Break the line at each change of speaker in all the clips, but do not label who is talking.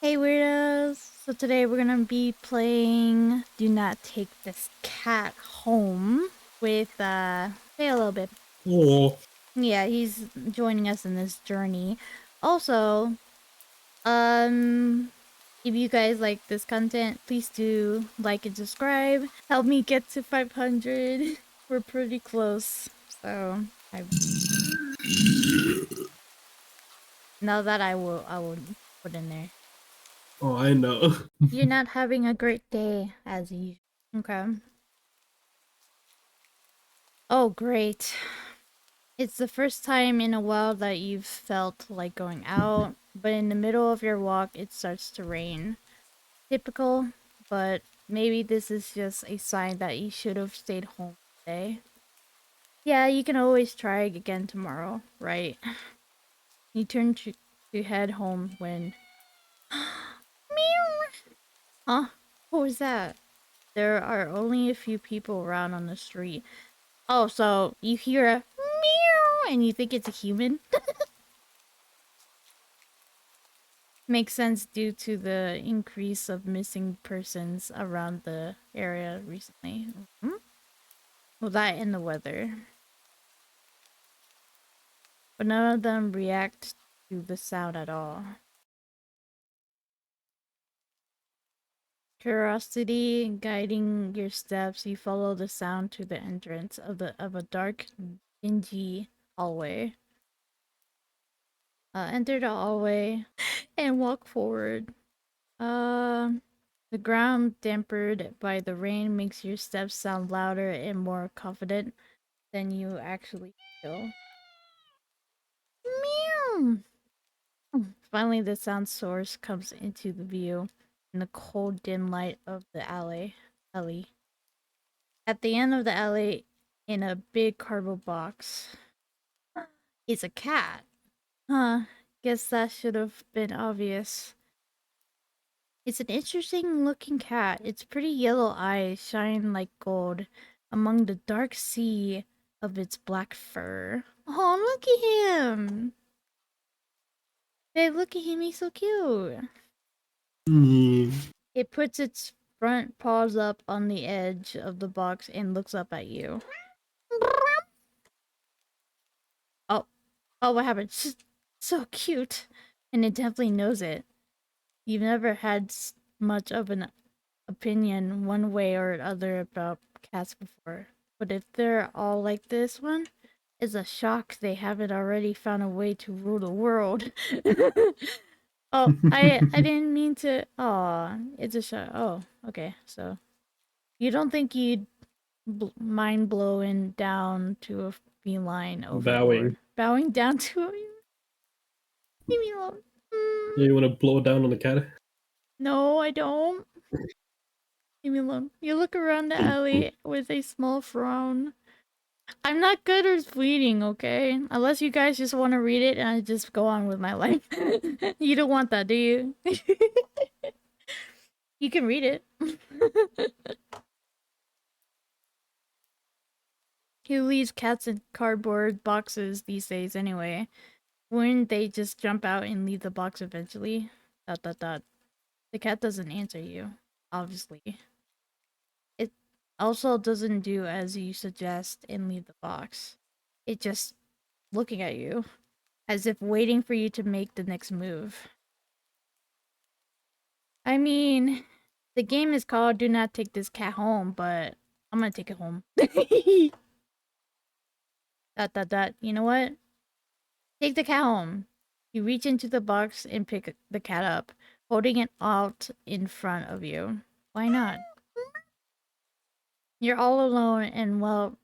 Hey weirdos! So today we're gonna be playing Do Not Take This Cat Home with say a little bit.
Oh,
Yeah, he's joining us in this journey. Also, um if you guys like this content, please do like and subscribe. Help me get to 500. We're pretty close. So I know that I will put in there.
oh, I know.
You're not having a great day as usual. Okay. Oh, great. It's the first time in a while that you've felt like going out, but in the middle of your walk, it starts to rain. Typical, but maybe this is just a sign that you should have stayed home today. Yeah, you can always try again tomorrow, right? You turn to head home when. Meow! Huh? What was that? There are only a few people around on the street. Oh, so you hear a meow and you think it's a human? Makes sense due to the increase of missing persons around the area recently. Well, that and the weather. But none of them react to the sound at all. Curiosity guiding your steps, you follow the sound to the entrance of a dark, dingy hallway. Enter the hallway and walk forward. Uh, the ground dampened by the rain makes your steps sound louder and more confident than you actually feel. Meow! Finally, the sound source comes into the view in the cold, dim light of the alley. At the end of the alley, in a big cardboard box, is a cat. Huh, guess that should have been obvious. It's an interesting looking cat. Its pretty yellow eyes shine like gold among the dark sea of its black fur. Oh, look at him! Hey, look at him, he's so cute. It puts its front paws up on the edge of the box and looks up at you. Oh, oh, what happened? So cute. And it definitely knows it. You've never had much of an opinion one way or other about cats before. But if they're all like this one, it's a shock they haven't already found a way to rule the world. Oh, I didn't mean to. Aw, it's a shock. Oh, okay. So you don't think you'd mind blowing down to a feline overlord?
Bowing.
Bowing down to him? Leave me alone.
Yeah, you want to blow down on the cat?
No, I don't. Leave me alone. You look around the alley with a small frown. I'm not good at reading, okay? Unless you guys just want to read it and I just go on with my life. You don't want that, do you? You can read it. Who leaves cats in cardboard boxes these days anyway? Wouldn't they just jump out and leave the box eventually? Dot dot dot. The cat doesn't answer you, obviously. It also doesn't do as you suggest and leave the box. It just looking at you, as if waiting for you to make the next move. I mean, the game is called Do Not Take This Cat Home, but I'm gonna take it home. Dot dot dot. You know what? Take the cat home. You reach into the box and pick the cat up, holding it out in front of you. Why not? You're all alone, and well,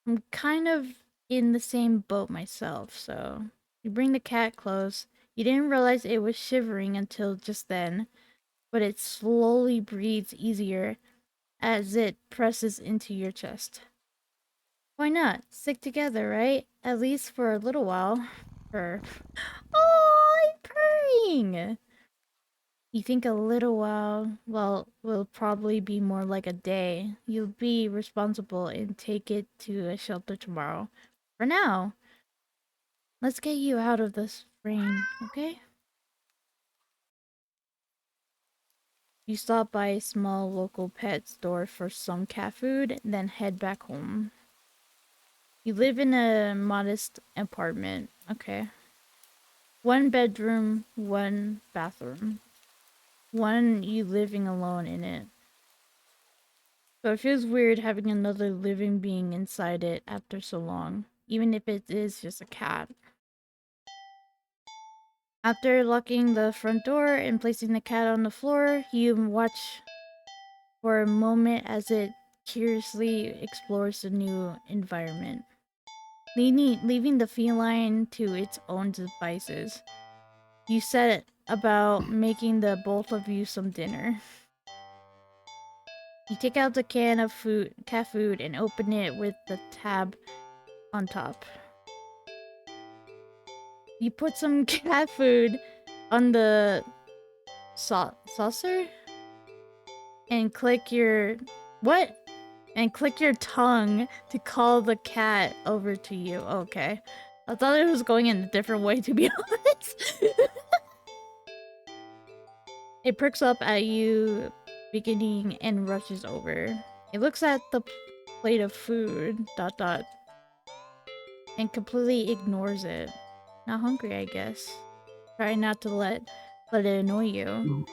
I'm kind of in the same boat myself, so you bring the cat close. You didn't realize it was shivering until just then, but it slowly breathes easier as it presses into your chest. Why not? Stick together, right? At least for a little while. Purr. Oh, I'm purring! You think a little while, well, will probably be more like a day. You'll be responsible and take it to a shelter tomorrow. For now, let's get you out of this rain, okay? You stop by a small local pet store for some cat food, then head back home. You live in a modest apartment. Okay. One bedroom, one bathroom. One you living alone in it. So it feels weird having another living being inside it after so long, even if it is just a cat. After locking the front door and placing the cat on the floor, you watch for a moment as it curiously explores the new environment, leaving the feline to its own devices. You set about making the both of you some dinner. You take out the can of cat food, and open it with the tab on top. You put some cat food on the saucer and click your what? And click your tongue to call the cat over to you. Okay. I thought it was going in a different way, to be honest. It perks up at you beginning and rushes over. It looks at the plate of food, and completely ignores it. Not hungry, I guess. Try not to let it annoy you.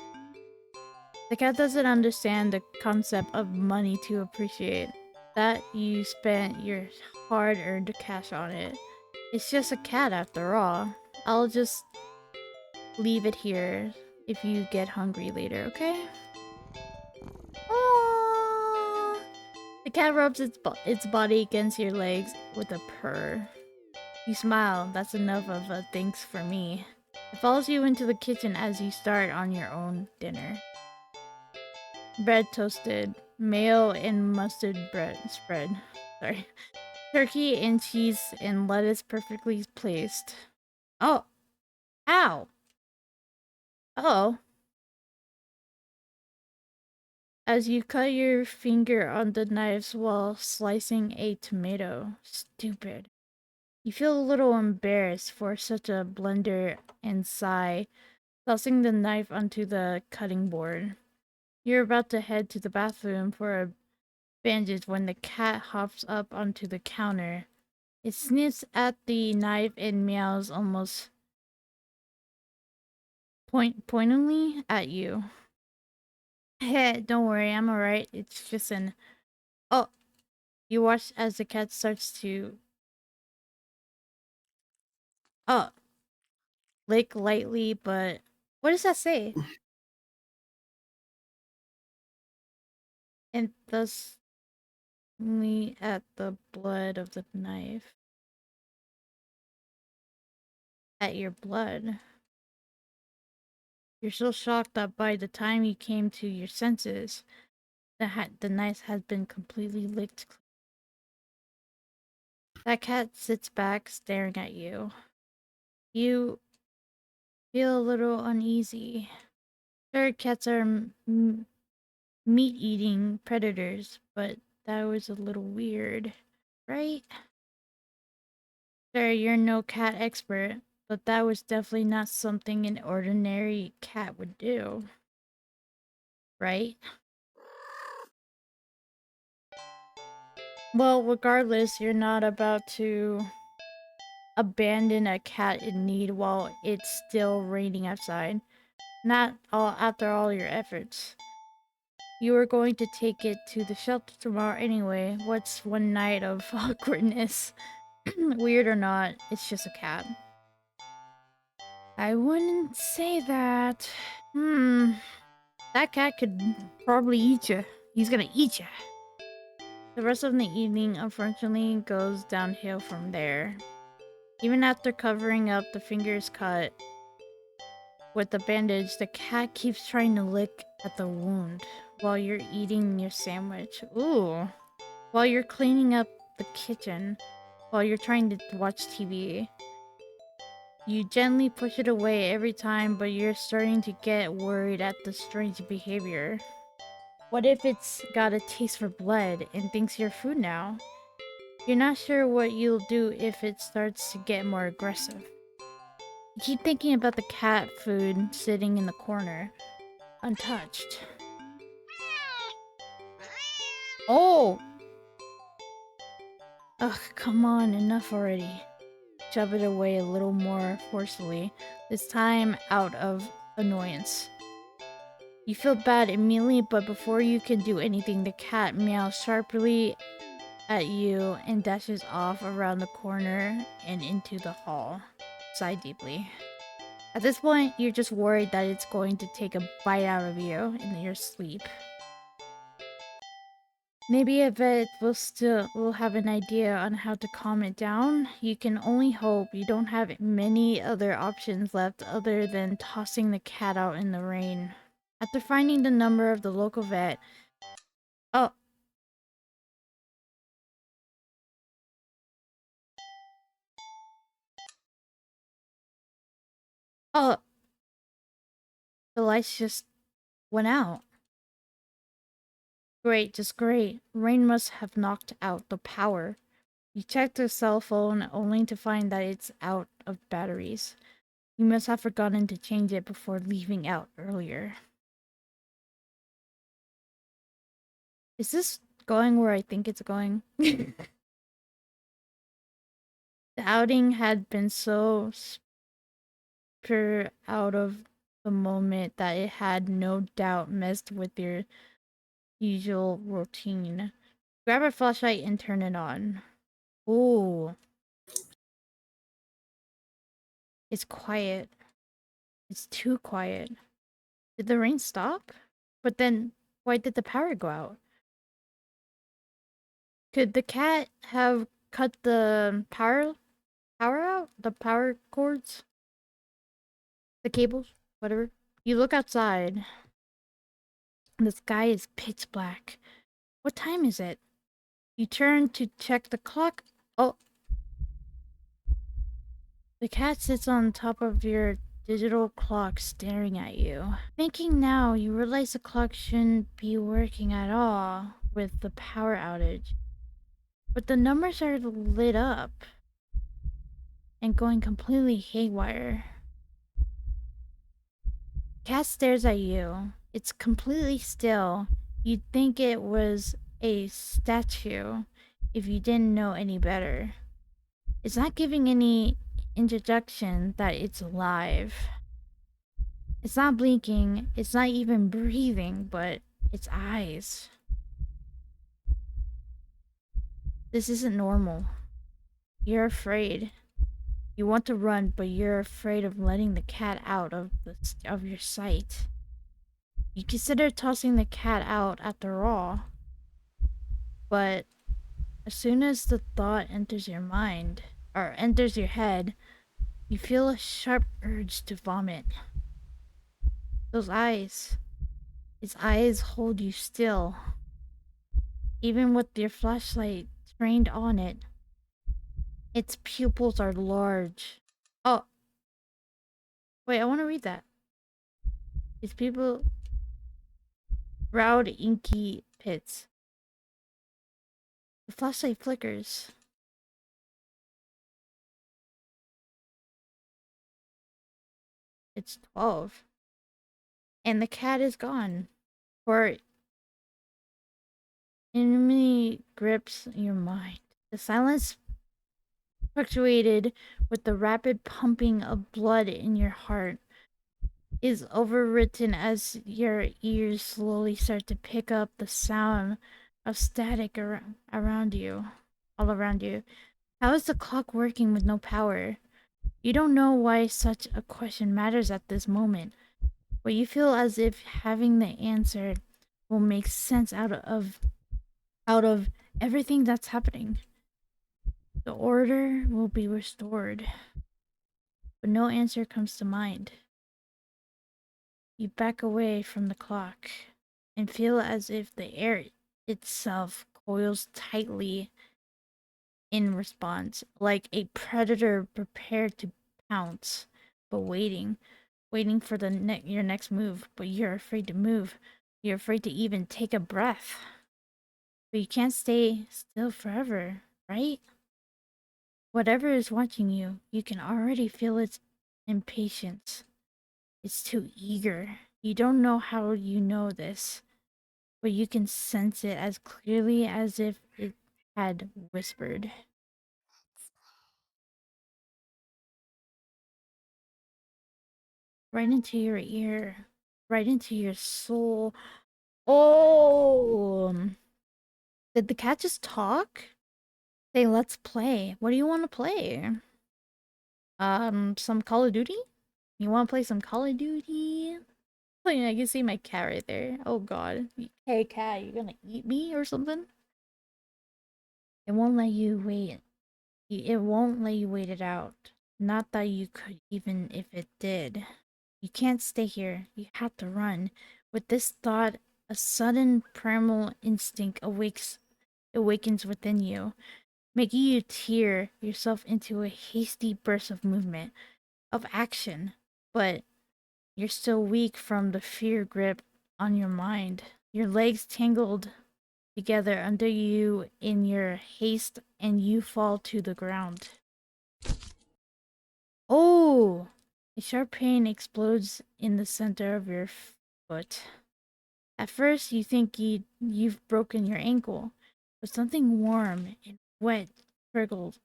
The cat doesn't understand the concept of money to appreciate that you spent your hard-earned cash on it. It's just a cat after all. I'll just leave it here if you get hungry later, okay? Aww. The cat rubs its body against your legs with a purr. You smile. That's enough of a thanks for me. It follows you into the kitchen as you start on your own dinner. Bread toasted, mayo and mustard bread spread. Sorry. Turkey and cheese and lettuce perfectly placed. Oh, ow. Oh. As you cut your finger on the knives while slicing a tomato. Stupid. You feel a little embarrassed for such a blunder and sigh, tossing the knife onto the cutting board. You're about to head to the bathroom for a bandage when the cat hops up onto the counter. It sniffs at the knife and meows almost pointedly at you. Hey, don't worry, I'm alright. It's just an... Oh, you watch as the cat starts to... Oh, lick lightly, but... What does that say? And thus me at the blood of the knife. At your blood. You're so shocked that by the time you came to your senses, the knife had been completely licked. That cat sits back, staring at you. You feel a little uneasy. Sure, cats are meat-eating predators, but that was a little weird, right? Sure, you're no cat expert, but that was definitely not something an ordinary cat would do, right? Well, regardless, you're not about to abandon a cat in need while it's still raining outside. Not all after all your efforts. You were going to take it to the shelter tomorrow anyway. What's one night of awkwardness? Weird or not, it's just a cat. I wouldn't say that. That cat could probably eat you. He's gonna eat you. The rest of the evening, unfortunately, goes downhill from there. Even after covering up the fingers cut with the bandage, the cat keeps trying to lick at the wound while you're eating your sandwich. Ooh. While you're cleaning up the kitchen, while you're trying to watch TV. You gently push it away every time, but you're starting to get worried at the strange behavior. What if it's got a taste for blood and thinks you're food now? You're not sure what you'll do if it starts to get more aggressive. You keep thinking about the cat food sitting in the corner, untouched. Oh! Ugh, come on, enough already. Shove it away a little more forcefully, this time out of annoyance. You feel bad immediately, but before you can do anything, the cat meows sharply at you and dashes off around the corner and into the hall. Sigh deeply. At this point, you're just worried that it's going to take a bite out of you in your sleep. Maybe a vet will have an idea on how to calm it down. You can only hope you don't have many other options left other than tossing the cat out in the rain. After finding the number of the local vet, oh, oh, the lights just went out. Great, just great. Rain must have knocked out the power. You check the cell phone only to find that it's out of batteries. You must have forgotten to change it before leaving out earlier. Is this going where I think it's going? The outing had been so spur out of the moment that it had no doubt messed with your usual routine. Grab a flashlight and turn it on. Ooh, it's quiet. It's too quiet. Did the rain stop? But then, why did the power go out? Could the cat have cut the power out? The power cords? The cables? Whatever. You look outside. The sky is pitch black. What time is it? You turn to check the clock. Oh, the cat sits on top of your digital clock staring at you. Thinking now, you realize the clock shouldn't be working at all with the power outage. But the numbers are lit up and going completely haywire. Cat stares at you. It's completely still. You'd think it was a statue if you didn't know any better. It's not giving any introduction that it's alive. It's not blinking, it's not even breathing, but its eyes. This isn't normal. You're afraid. You want to run, but you're afraid of letting the cat out of your sight. You consider tossing the cat out after all, but as soon as the thought enters your mind, or enters your head, you feel a sharp urge to vomit. Those eyes, its eyes hold you still. Even with your flashlight trained on it, its pupils are large. Oh, wait, I want to read that. Its pupil round inky pits. The flashlight flickers. It's 12. And the cat is gone. For enemy grips your mind. The silence punctuated with the rapid pumping of blood in your heart is overwritten as your ears slowly start to pick up the sound of static around you, all around you. How is the clock working with no power? You don't know why such a question matters at this moment, but you feel as if having the answer will make sense out of everything that's happening. The order will be restored, but no answer comes to mind. You back away from the clock and feel as if the air itself coils tightly in response, like a predator prepared to pounce, but waiting for your next move, but you're afraid to move. You're afraid to even take a breath. But you can't stay still forever, right? Whatever is watching you, you can already feel its impatience. It's too eager. You don't know how you know this, but you can sense it as clearly as if it had whispered. Right into your ear, right into your soul. Oh! Did the cat just talk? Say, let's play. What do you want to play? Some Call of Duty? You want to play some Call of Duty? Oh, yeah, I can see my cat right there. Oh god. Hey cat, you gonna eat me or something? It won't let you wait. It won't let you wait it out. Not that you could even if it did. You can't stay here. You have to run. With this thought, a sudden primal instinct awakens within you, making you tear yourself into a hasty burst of movement, of action. But you're still weak from the fear grip on your mind. Your legs tangled together under you in your haste, and you fall to the ground. Oh! A sharp pain explodes in the center of your foot. At first, you think you've broken your ankle, but something warm and wet trickles,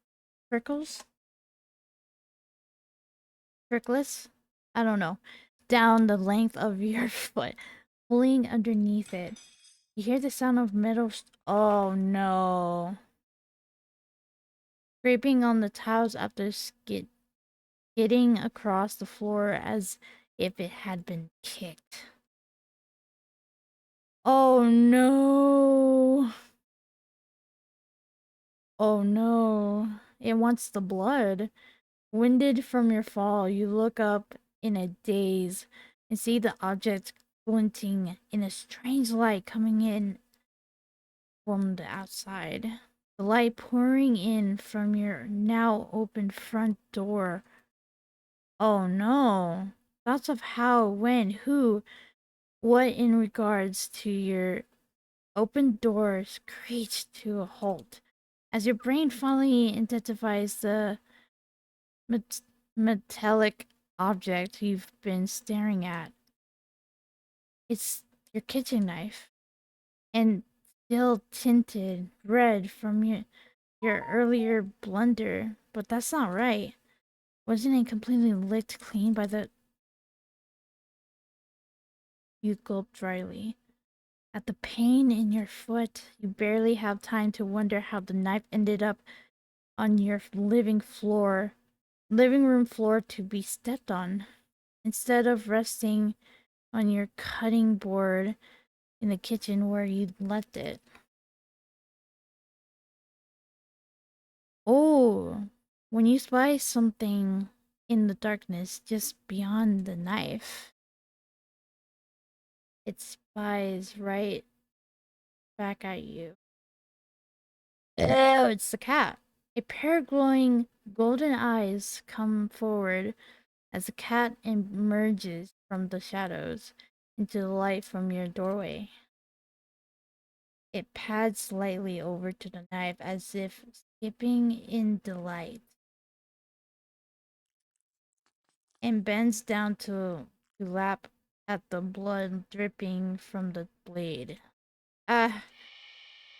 trickles, I don't know, down the length of your foot, pulling underneath it. You hear the sound of metal. Oh no! Scraping on the tiles after skidding across the floor as if it had been kicked. Oh no! Oh no! It wants the blood. Winded from your fall, you look up in a daze and see the object glinting in a strange light coming in from the outside. The light pouring in from your now open front door. Oh no. Thoughts of how, when, who, what in regards to your open door screech to a halt as your brain finally identifies the met- metallic object you've been staring at. It's your kitchen knife, and still tinted red from your earlier blunder, but that's not right. Wasn't it completely licked clean by the... You gulped dryly. At the pain in your foot, you barely have time to wonder how the knife ended up on your living room floor to be stepped on, instead of resting on your cutting board in the kitchen where you'd left it. Oh, when you spy something in the darkness just beyond the knife, it spies right back at you. Oh, it's the cat. A pair of glowing golden eyes come forward as the cat emerges from the shadows into the light from your doorway. It pads slightly over to the knife as if skipping in delight, and bends down to lap at the blood dripping from the blade. Ah,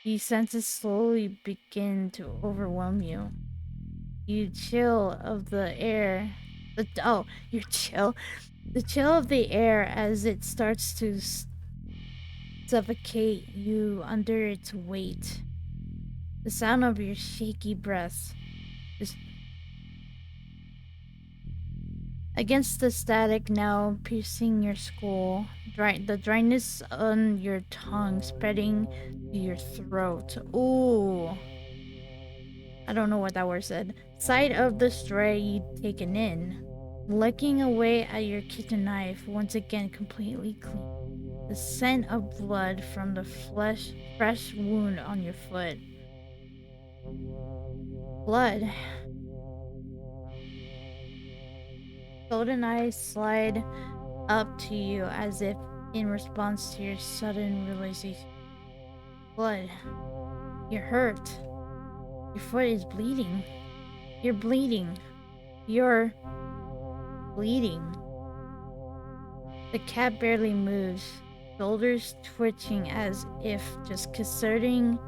your senses slowly begin to overwhelm you. You chill of the air. You chill. The chill of the air as it starts to suffocate you under its weight. The sound of your shaky breath is against the static now piercing your skull, the dryness on your tongue spreading to your throat. Ooh, I don't know what that word said. Sight of the stray you'd taken in, licking away at your kitchen knife, once again completely clean. The scent of blood from the fresh wound on your foot. Blood. Golden eyes slide up to you as if in response to your sudden realization. Blood. You're hurt. Your foot is bleeding. You're bleeding. You're bleeding. The cat barely moves, shoulders twitching as if just considering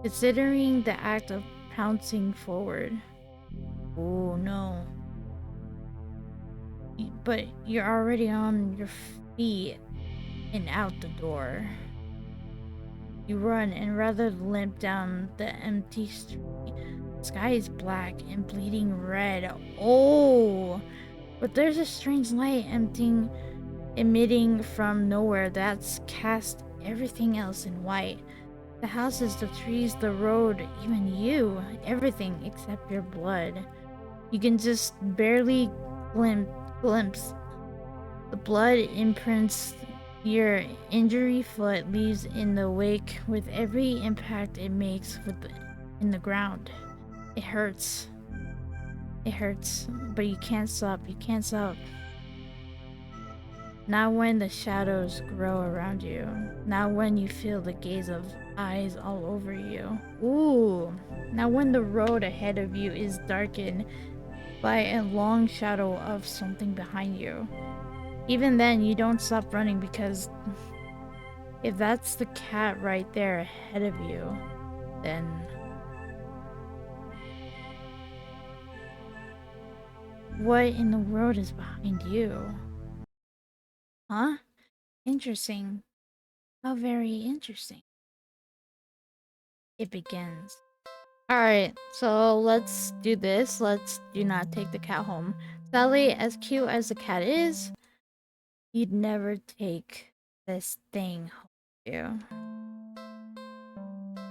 the act of pouncing forward. Oh no. But you're already on your feet and out the door. You run and rather limp down the empty street. The sky is black and bleeding red. Oh! But there's a strange light emitting from nowhere that's cast everything else in white. The houses, the trees, the road, even you. Everything except your blood. You can just barely glimpse. The blood imprints your injury foot leaves in the wake with every impact it makes in the ground. It hurts. It hurts, but you can't stop. You can't stop. Not when the shadows grow around you. Not when you feel the gaze of eyes all over you. Ooh. Not when the road ahead of you is darkened by a long shadow of something behind you. Even then, you don't stop running because if that's the cat right there ahead of you, then what in the world is behind you? Huh? Interesting. How very interesting. It begins. Alright, so let's do this. Let's do not take the cat home. Sadly, as cute as the cat is, you'd never take this thing home with you.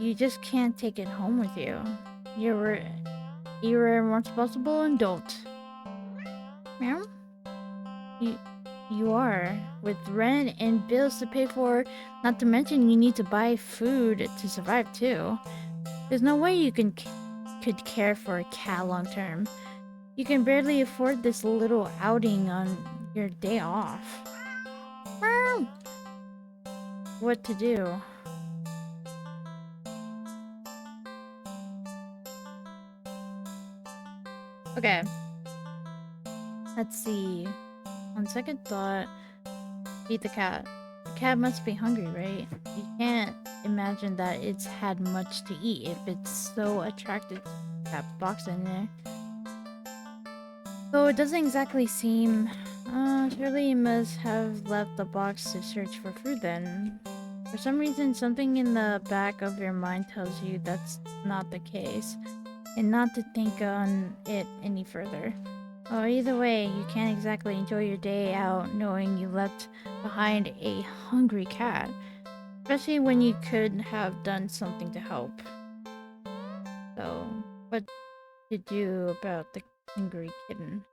You just can't take it home with you. You're irresponsible and don't. Meow? You are. With rent and bills to pay for, not to mention you need to buy food to survive too. There's no way you could care for a cat long term. You can barely afford this little outing on your day off. Meow. What to do? Okay. Let's see. On second thought, feed the cat. The cat must be hungry, right? You can't imagine that it's had much to eat if it's so attracted to that box in there. Though it doesn't exactly seem... surely it must have left the box to search for food then. For some reason, something in the back of your mind tells you that's not the case, and not to think on it any further. Oh, either way, you can't exactly enjoy your day out knowing you left behind a hungry cat. Especially when you could have done something to help. So, what to do about the hungry kitten?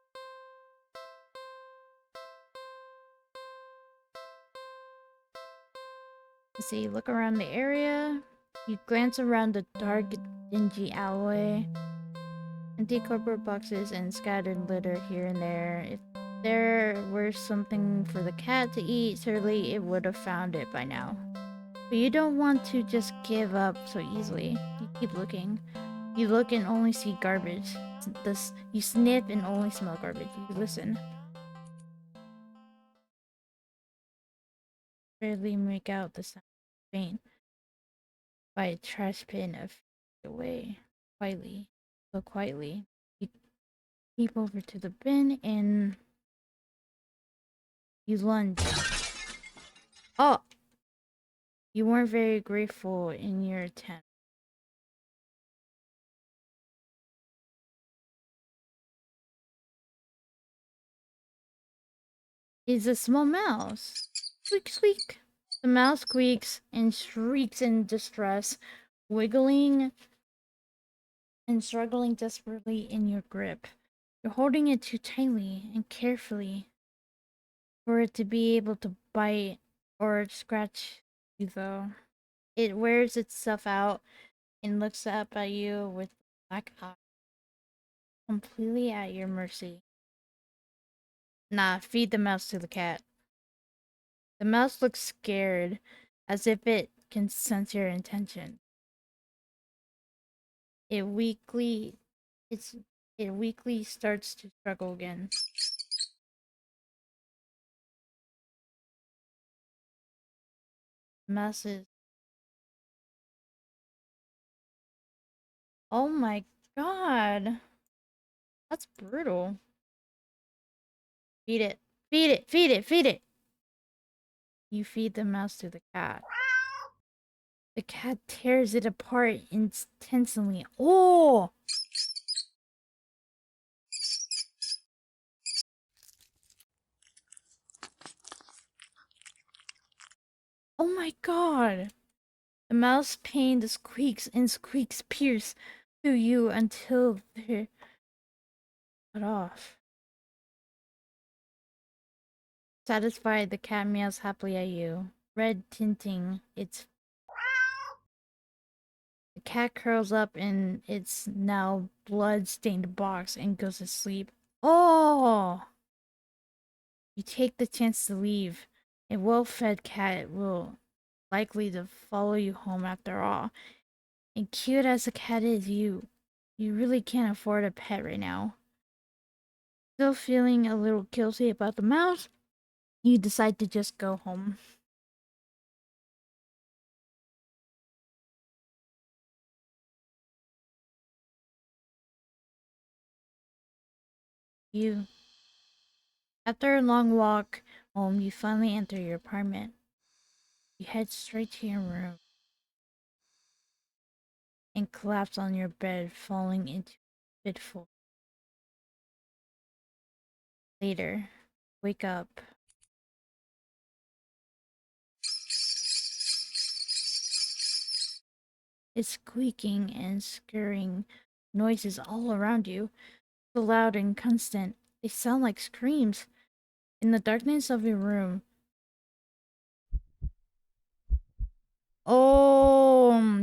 Let's see, look around the area. You glance around the dark, dingy alleyway. Empty cardboard boxes and scattered litter here and there. If there were something for the cat to eat, surely it would have found it by now. But you don't want to just give up so easily. You keep looking. You look and only see garbage. You sniff and only smell garbage. You listen. Barely make out the sound of pain by a trash bin a few feet away. Quietly. So quietly. You peep over to the bin and you lunge. Oh! You weren't very grateful in your attempt. It's a small mouse. Squeak, squeak. The mouse squeaks and shrieks in distress, wiggling and struggling desperately in your grip. You're holding it too tightly and carefully for it to be able to bite or scratch you, though. It wears itself out and looks up at you with black eyes, completely at your mercy. Nah, feed the mouse to the cat. The mouse looks scared, as if it can sense your intention. It weakly, it's it weakly starts to struggle again. messes. Oh my god. That's brutal. Feed it. Feed it. Feed it. Feed it. You feed the mouse to the cat. The cat tears it apart intensely. Oh! Oh my god! The mouse pain squeaks and squeaks pierce through you until they're cut off. Satisfied, the cat meows happily at you, red tinting its. The cat curls up in its now blood-stained box and goes to sleep. Oh! You take the chance to leave. A well-fed cat will likely to follow you home after all. And cute as the cat is, you really can't afford a pet right now. Still feeling a little guilty about the mouse, you decide to just go home. You After a long walk home, you finally enter your apartment. You head straight to your room and collapse on your bed, falling into a fitful. Later, wake up. It's squeaking and scurrying noises all around you, so loud and constant. They sound like screams. In the darkness of your room,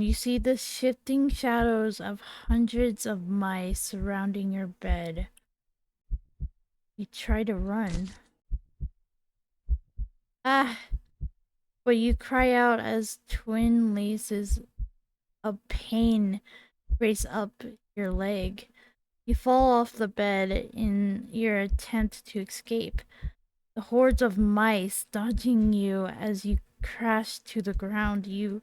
you see the shifting shadows of hundreds of mice surrounding your bed. You try to run. Ah! But you cry out as twin laces of pain race up your leg. You fall off the bed in your attempt to escape. The hordes of mice dodging you as you crash to the ground. You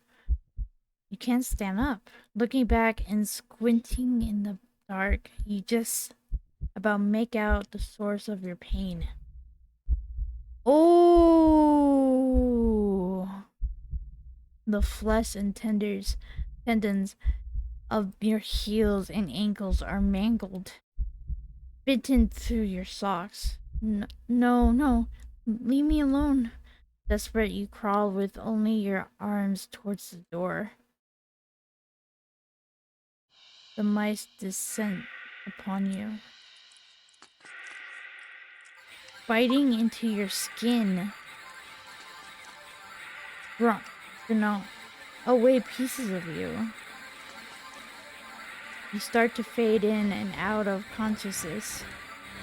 can't stand up. Looking back and squinting in the dark, you just about make out the source of your pain. Oh! The flesh and tendons of your heels and ankles are mangled, bitten through your socks. No, leave me alone. Desperate, you crawl with only your arms towards the door. The mice descend upon you, biting into your skin. Gnaw away pieces of you. You start to fade in and out of consciousness,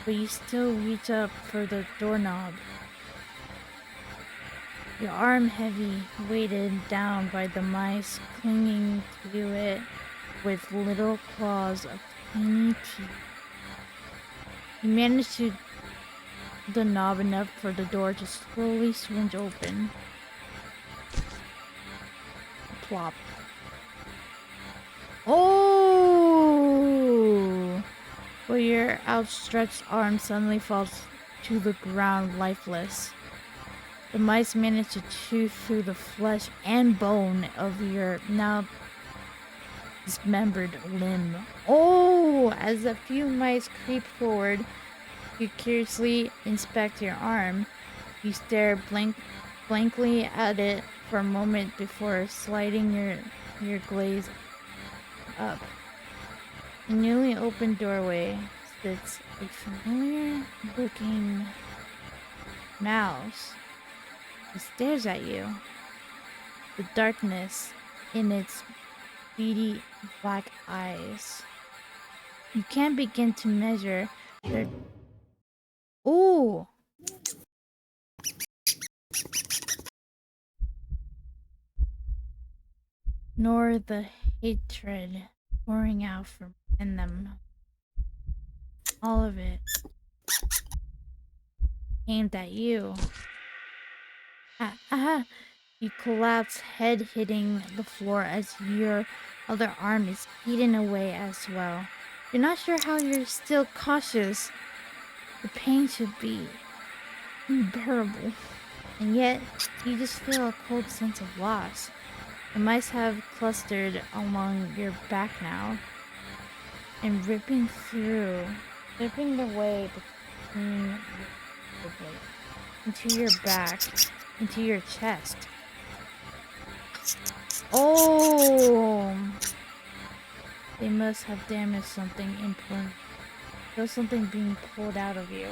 but you still reach up for the doorknob. Your arm heavy, weighted down by the mice clinging to it with little claws of tiny teeth. You manage to the knob enough for the door to slowly swing open. Plop. Oh! But your outstretched arm suddenly falls to the ground lifeless. The mice manage to chew through the flesh and bone of your now dismembered limb. Oh! As a few mice creep forward, you curiously inspect your arm. You stare blankly at it for a moment before sliding your gaze up. In the newly opened doorway sits a familiar looking mouse. It stares at you, the darkness in its beady black eyes. You can't begin to measure their. Ooh! Nor the hatred pouring out from within them. All of it aimed at you. Ah, ah, You collapse, head hitting the floor as your other arm is eaten away as well. You're not sure how you're still cautious. The pain should be unbearable. And yet, you just feel a cold sense of loss. The mice have clustered along your back now and ripping their way between your blades, into your back, into your chest. Oh! They must have damaged something important. There's something being pulled out of you.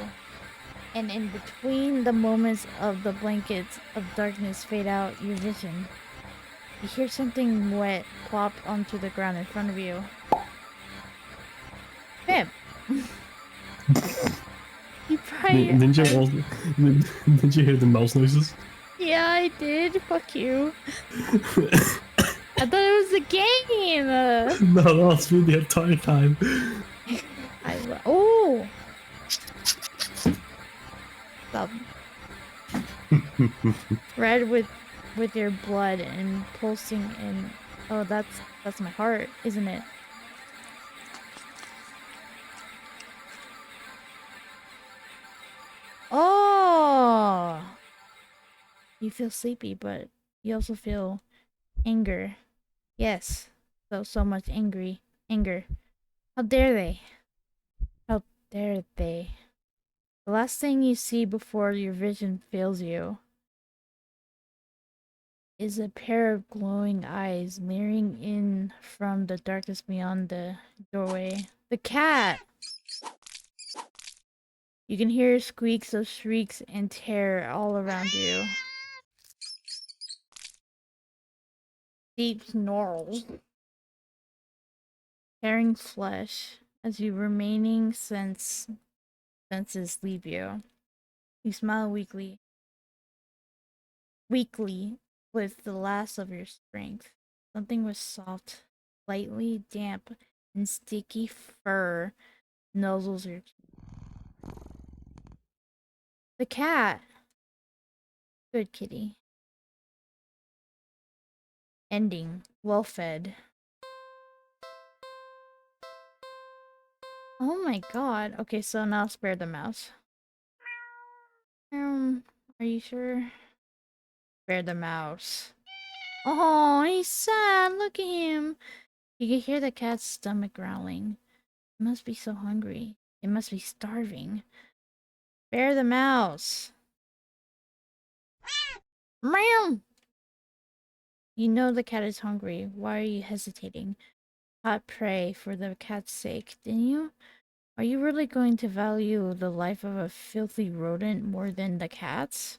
And in between the moments of the blankets of darkness fade out your vision, you hear something wet plop onto the ground in front of you. Bam! You probably...
Didn't you hear the mouse noises?
Yeah, I did. Fuck you. I thought it was a game!
No, that's me the entire time.
Oh! Stop. Red with your blood and pulsing in... Oh, that's my heart, isn't it? Oh! You feel sleepy, but you also feel anger. Yes. So much anger. How dare they? How dare they? The last thing you see before your vision fails you is a pair of glowing eyes leering in from the darkness beyond the doorway. The cat! You can hear squeaks of shrieks and terror all around you. Deep snarls, tearing flesh as your remaining senses leave you. You smile weakly with the last of your strength. Something with soft, lightly damp, and sticky fur nuzzles your cheek. The cat! Good kitty. Ending. Well fed. Oh my god. Okay, so now spare the mouse. Are you sure? Spare the mouse. Oh, he's sad. Look at him. You can hear the cat's stomach growling. It must be so hungry. It must be starving. Spare the mouse. Meow. You know the cat is hungry. Why are you hesitating? Hot prey for the cat's sake, didn't you? Are you really going to value the life of a filthy rodent more than the cat's?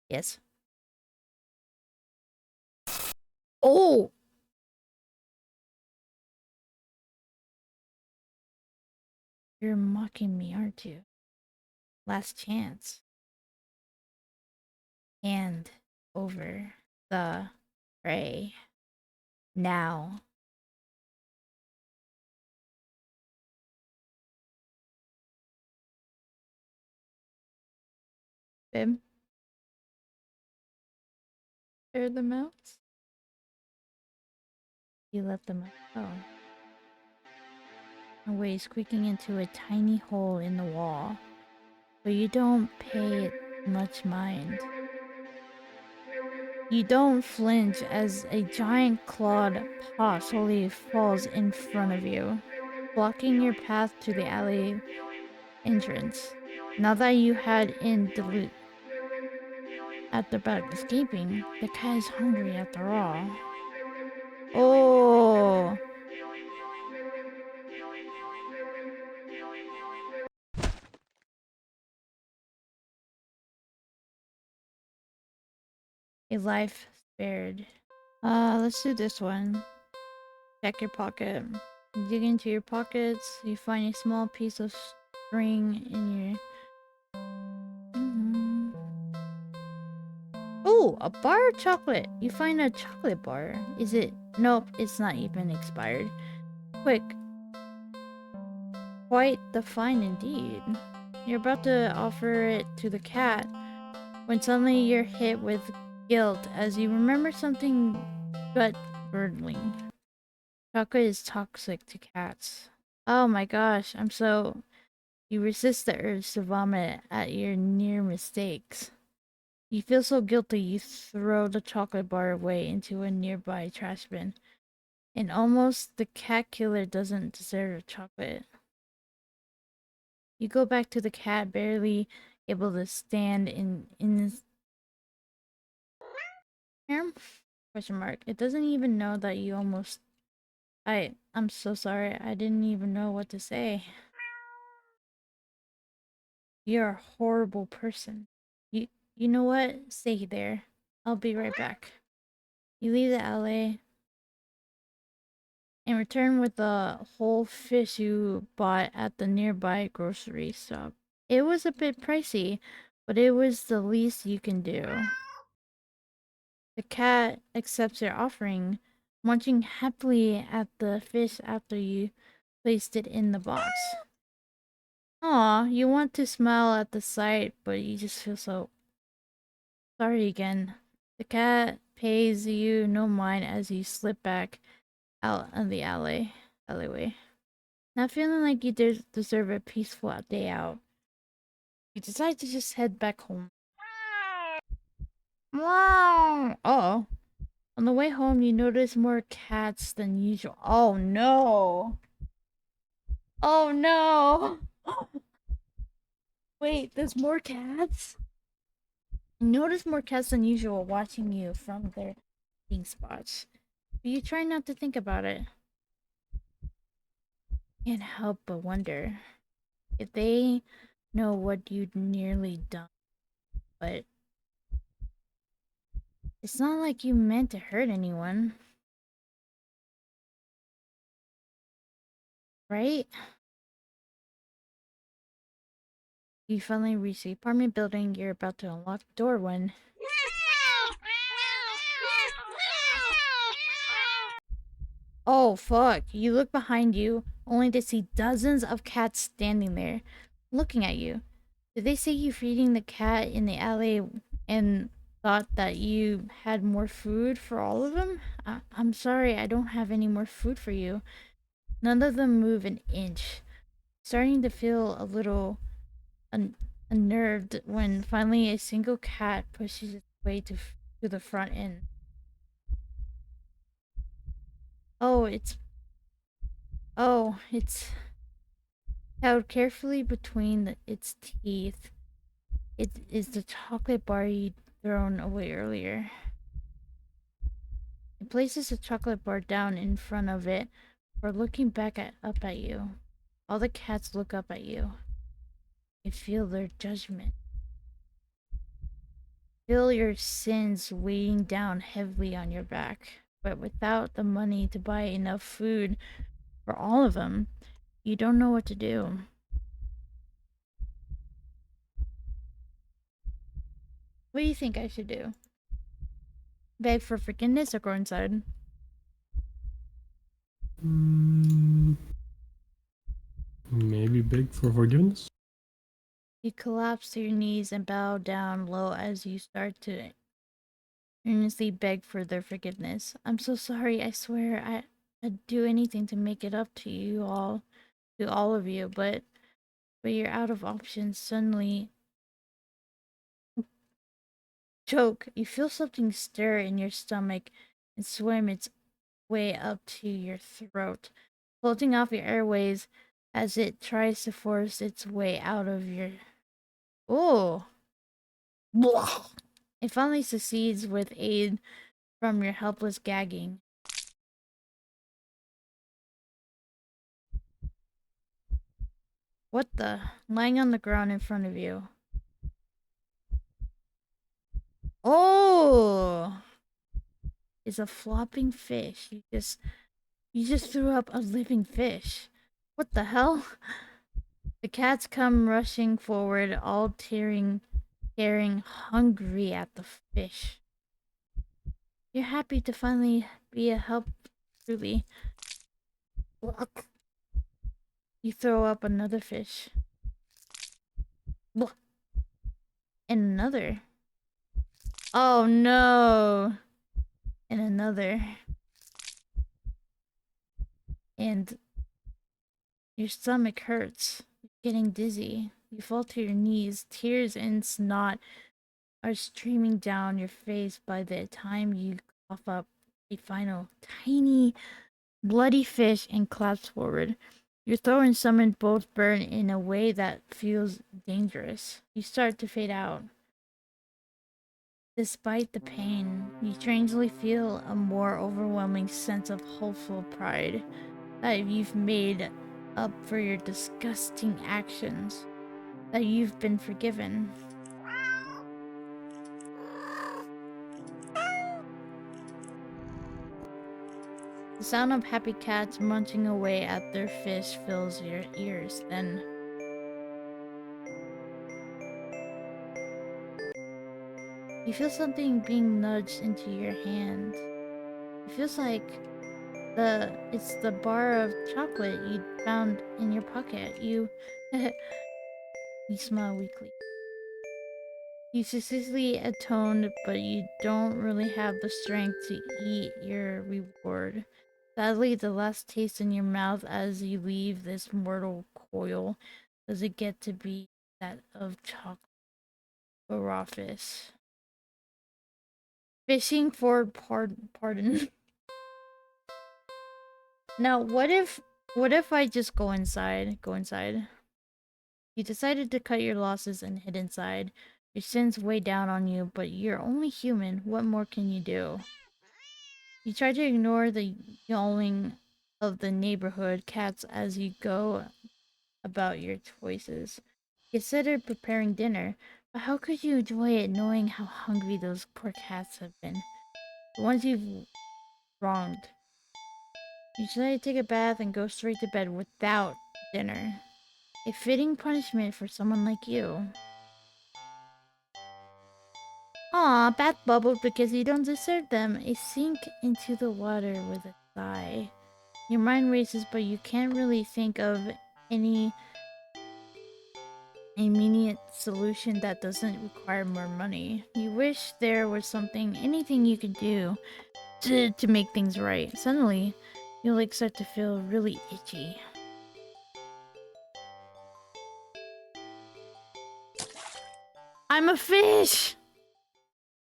Yes. Oh! You're mocking me, aren't you? Last chance. Hand over the prey. Now. Bim. Spare the mouse? You let the mouse go. Away, squeaking into a tiny hole in the wall. But you don't pay it much mind. You don't flinch as a giant clawed paw slowly falls in front of you, blocking your path to the alley entrance. Now that you had in the loot at the back escaping, the cat is hungry after all. Oh! A life spared. Let's do this one. Check your pocket. Dig into your pockets. You find a small piece of string in your... Oh, a bar of chocolate. You find a chocolate bar. Is it? Nope, it's not even expired. Quick. Quite the find indeed. You're about to offer it to the cat when suddenly you're hit with Guilt as you remember something gut-curdling. Chocolate is toxic to cats. Oh my gosh, I'm so... You resist the urge to vomit at your near mistakes. You feel so guilty you throw the chocolate bar away into a nearby trash bin. And almost the cat killer doesn't deserve chocolate. You go back to the cat, barely able to stand in his arm? Question mark. It doesn't even know that you almost... I'm so sorry. I didn't even know what to say. You're a horrible person. You you know what? Stay there. I'll be right back. You leave the alley and return with the whole fish you bought at the nearby grocery shop. It was a bit pricey, but it was the least you can do. The cat accepts your offering, munching happily at the fish after you placed it in the box. Aw, you want to smile at the sight, but you just feel so sorry again. The cat pays you no mind as you slip back out of the alleyway. Not feeling like you deserve a peaceful day out, you decide to just head back home. Wow! Uh-oh. On the way home, you notice more cats than usual. Oh no! Oh no! Wait, there's more cats? You notice more cats than usual watching you from their eating spots. But you try not to think about it. Can't help but wonder if they know what you'd nearly done. But it's not like you meant to hurt anyone, right? You finally reach the apartment building. You're about to unlock the door when... Oh fuck. You look behind you, only to see dozens of cats standing there, looking at you. Did they see you feeding the cat in the alley and thought that you had more food for all of them? I'm sorry, I don't have any more food for you. None of them move an inch. Starting to feel a little unnerved when finally a single cat pushes its way to the front end. Oh, it's held carefully between its teeth. It is the chocolate bar you'd thrown away earlier. It places the chocolate bar down in front of it before looking up at you. All the cats look up at you. You feel their judgment. Feel your sins weighing down heavily on your back. But without the money to buy enough food for all of them, you don't know what to do. What do you think I should do? Beg for forgiveness or go inside?
Maybe beg for forgiveness?
You collapse to your knees and bow down low as you start to earnestly beg for their forgiveness. I'm so sorry, I swear I'd do anything to make it up to all of you, but you're out of options. Suddenly choke. You feel something stir in your stomach and swim its way up to your throat, floating off your airways as it tries to force its way out of your... Oh! It finally succeeds with aid from your helpless gagging. What the? Lying on the ground in front of you. Oh! Is a flopping fish. You just threw up a living fish. What the hell? The cats come rushing forward, all tearing hungry at the fish. You're happy to finally be a help, truly. You throw up another fish. And another. Oh no! And another. And your stomach hurts. You're getting dizzy. You fall to your knees. Tears and snot are streaming down your face by the time you cough up a final tiny bloody fish and collapse forward. Your throat and stomach both burn in a way that feels dangerous. You start to fade out. Despite the pain, you strangely feel a more overwhelming sense of hopeful pride that you've made up for your disgusting actions, that you've been forgiven. The sound of happy cats munching away at their fish fills your ears. Then you feel something being nudged into your hand. It feels like it's the bar of chocolate you found in your pocket. You you smile weakly. You successfully atoned, but you don't really have the strength to eat your reward. Sadly, the last taste in your mouth as you leave this mortal coil doesn't get to be that of chocolate or raw fish. Fishing for pardon. Now, what if I just go inside? Go inside. You decided to cut your losses and head inside. Your sins weigh down on you, but you're only human. What more can you do? You try to ignore the yowling of the neighborhood cats as you go about your choices. You considered preparing dinner, but how could you enjoy it knowing how hungry those poor cats have been? The ones you've wronged. You decide to take a bath and go straight to bed without dinner. A fitting punishment for someone like you. Aw, bath bubbles because you don't deserve them. A sink into the water with a sigh. Your mind races, but you can't really think of any immediate solution that doesn't require more money. You wish there was anything you could do to make things right. Suddenly, you like start to feel really itchy. I'm a fish.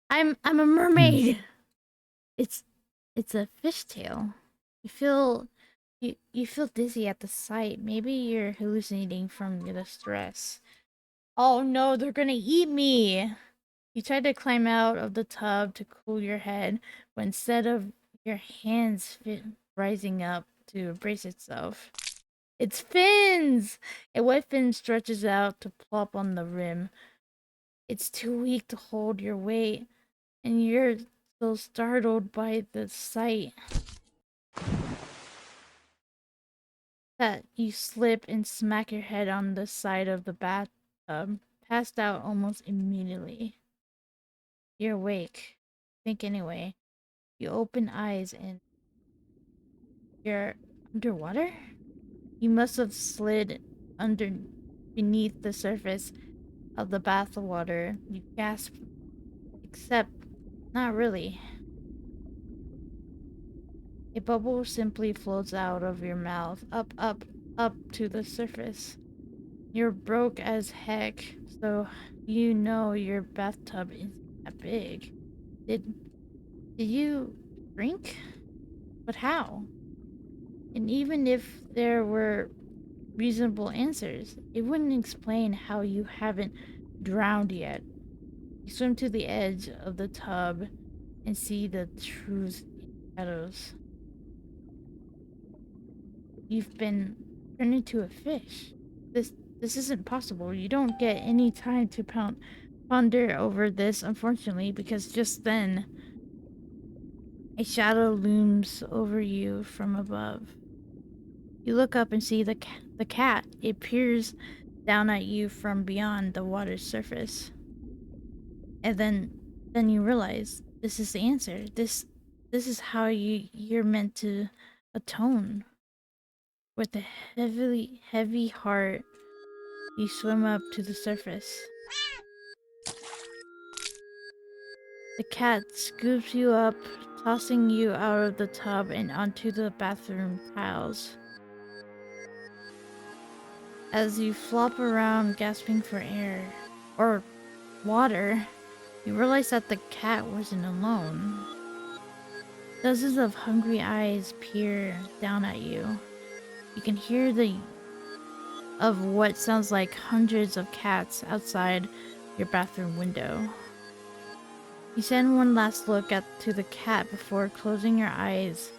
I'm a
Hmm.
mermaid. It's it's a fishtail. You feel you feel dizzy at the sight. Maybe you're hallucinating from the stress. Oh no, they're gonna eat me! You try to climb out of the tub to cool your head, but instead of your hands rising up to brace itself, it's fins! A wet fin stretches out to plop on the rim. It's too weak to hold your weight, and you're so startled by the sight that you slip and smack your head on the side of the bathtub, passed out almost immediately. You're awake. Think anyway. You open eyes and you're underwater? You must have slid under beneath the surface of the bath water. You gasp, except not really. A bubble simply floats out of your mouth, up to the surface. You're broke as heck, so you know your bathtub isn't that big. Did did you drink? But how? And even if there were reasonable answers, it wouldn't explain how you haven't drowned yet. You swim to the edge of the tub and see the truth in shadows. You've been turned into a fish. This this isn't possible. You don't get any time to ponder over this, unfortunately, because just then a shadow looms over you from above. You look up and see the cat. It peers down at you from beyond the water's surface. And then you realize this is the answer. This is how you're meant to atone. With a heavy heart, you swim up to the surface. The cat scoops you up, tossing you out of the tub and onto the bathroom tiles. As you flop around, gasping for air or water, you realize that the cat wasn't alone. Dozens of hungry eyes peer down at you. You can hear the of what sounds like hundreds of cats outside your bathroom window. You send one last look to the cat before closing your eyes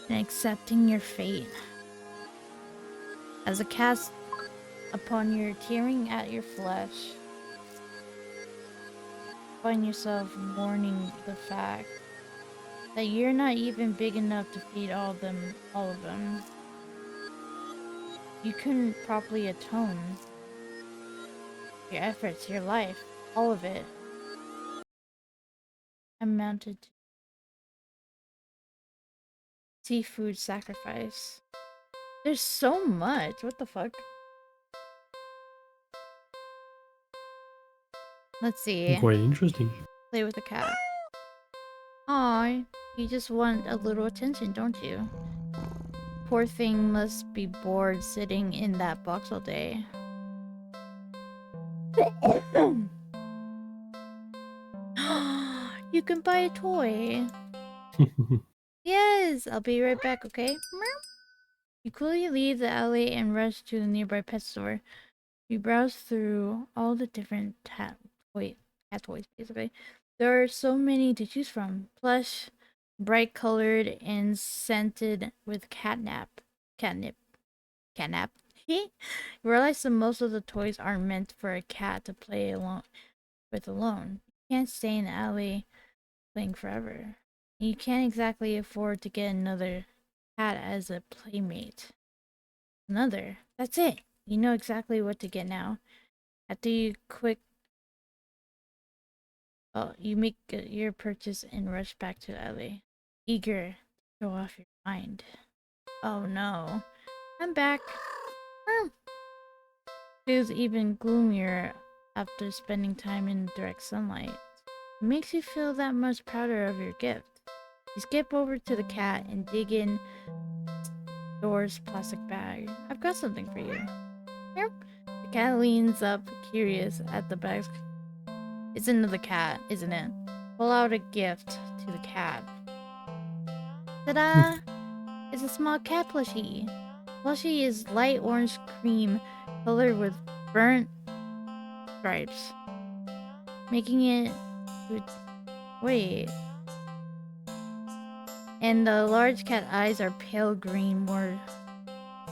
and accepting your fate. As the cat's upon you, tearing at your flesh, find yourself mourning the fact that you're not even big enough to feed all of them. You couldn't properly atone. Your efforts, your life, all of it amounted to seafood sacrifice. There's so much. What the fuck? Let's see.
Quite interesting.
Play with the cat. Aw, you just want a little attention, don't you? Poor thing must be bored sitting in that box all day. You can buy a toy. Yes, I'll be right back, okay? You quickly leave the alley and rush to the nearby pet store. You browse through all the different cat toys, basically. There are so many to choose from. Plush, bright colored, and scented with catnip. You realize that most of the toys aren't meant for a cat to play alone. You can't stay in the alley playing forever. You can't exactly afford to get another cat as a playmate. Another. That's it. You know exactly what to get now. After you make your purchase and rush back to the alley, eager to show off your find. Oh no. I'm back. Feels even gloomier after spending time in direct sunlight. It makes you feel that much prouder of your gift. You skip over to the cat and dig in Door's plastic bag. I've got something for you. Meow. The cat leans up, curious at the bag. It's another cat, isn't it? Pull out a gift to the cat. Ta-da! It's a small cat plushie. Plushie is light orange cream colored with burnt stripes, making it... Wait. And the large cat eyes are pale green, more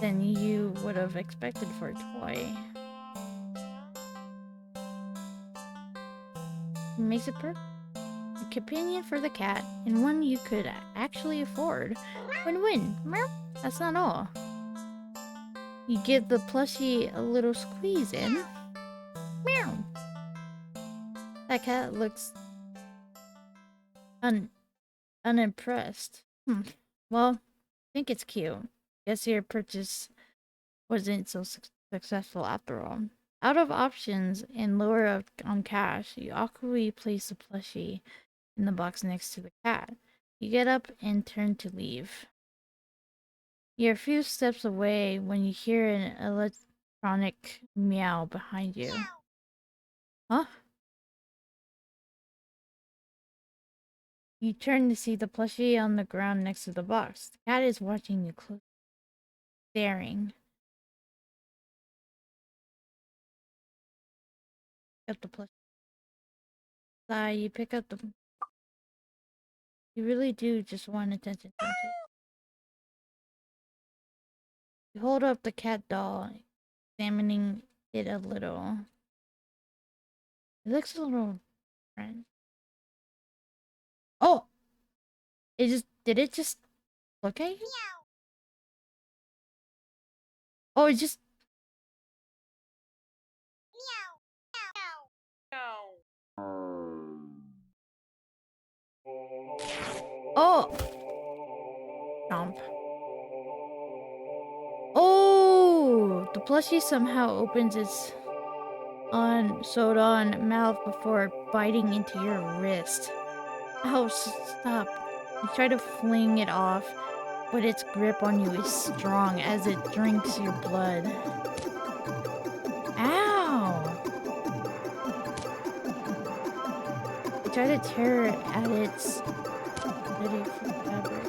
than you would have expected for a toy. It makes it perfect. A companion for the cat, and one you could actually afford. Win-win. That's not all. You give the plushie a little squeeze in. Meow. That cat looks unimpressed. Well, I think it's cute. Guess your purchase wasn't so successful after all. Out of options and lower on cash, you awkwardly place the plushie in the box next to the cat. You get up and turn to leave. You're a few steps away when you hear an electronic meow behind you. Huh? You turn to see the plushie on the ground next to the box. The cat is watching you closely, staring. Up the plushie. Sigh, you pick up the... You really do just want attention, don't you? You hold up the cat doll, examining it a little. It looks a little different. Oh! Did it just look at you? Oh, it just... Oh! Chomp. Oh! The plushie somehow opens its sewed-on mouth before biting into your wrist. Oh, stop. You try to fling it off, but its grip on you is strong as it drinks your blood. Ow! You try to tear at its ready for fabric.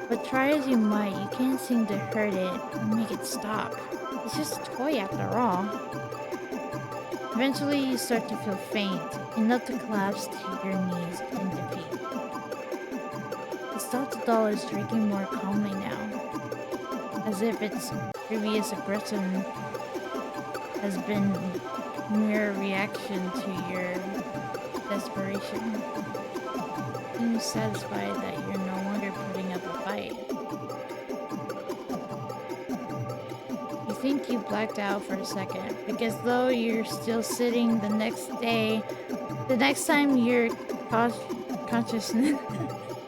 But try as you might, you can't seem to hurt it or make it stop. It's just a toy after all. Eventually, you start to feel faint, enough to collapse to your knees in defeat. The stuffed doll is drinking more calmly now, as if its previous aggression has been mere reaction to your desperation. Seems satisfied that you're no longer putting up a fight. You think you blacked out for a second, because though you're still sitting the next time your consciousness,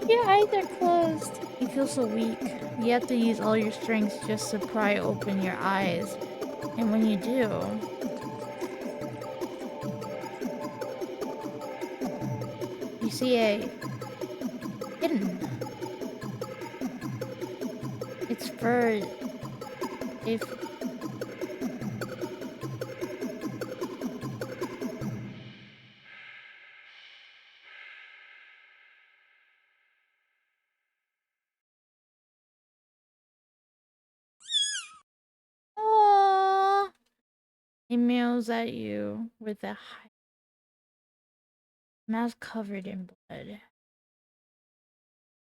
your eyes are closed. You feel so weak. You have to use all your strength just to pry open your eyes. And when you do, you see a kitten. Its fur, if aww, it meows at you with a mouth covered in blood.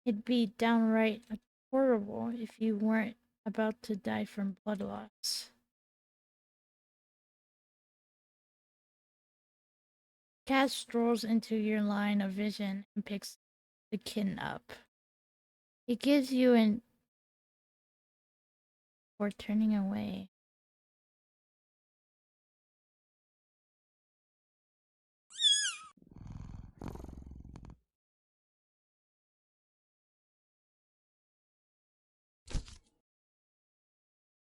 It'd be downright horrible if you weren't about to die from blood loss. Cat strolls into your line of vision and picks the kitten up. It gives you an or turning away.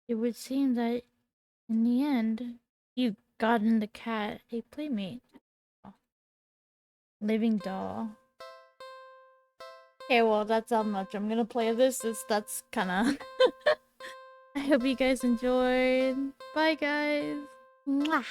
It would seem that in the end, you gotten the cat a playmate. Living doll. Okay, well, that's how much I'm gonna play of this. That's kinda... I hope you guys enjoyed. Bye, guys. Mwah.